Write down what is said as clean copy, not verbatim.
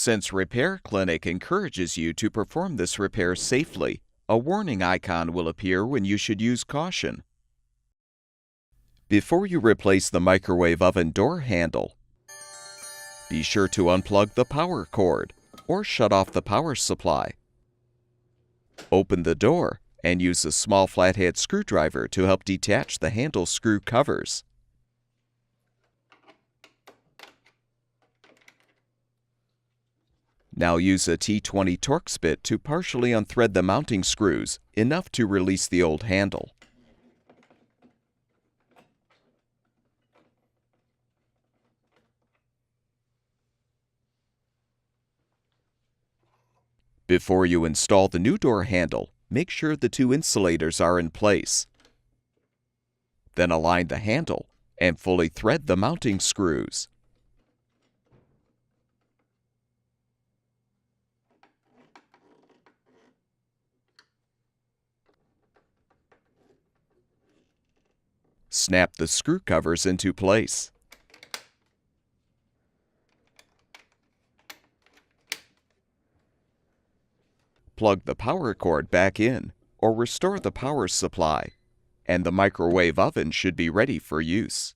Since Repair Clinic encourages you to perform this repair safely, a warning icon will appear when you should use caution. Before you replace the microwave oven door handle, be sure to unplug the power cord or shut off the power supply. Open the door and use a small flathead screwdriver to help detach the handle screw covers. Now use a T20 Torx bit to partially unthread the mounting screws, enough to release the old handle. Before you install the new door handle, make sure the two insulators are in place. Then align the handle and fully thread the mounting screws. Snap the screw covers into place. Plug the power cord back in or restore the power supply, and the microwave oven should be ready for use.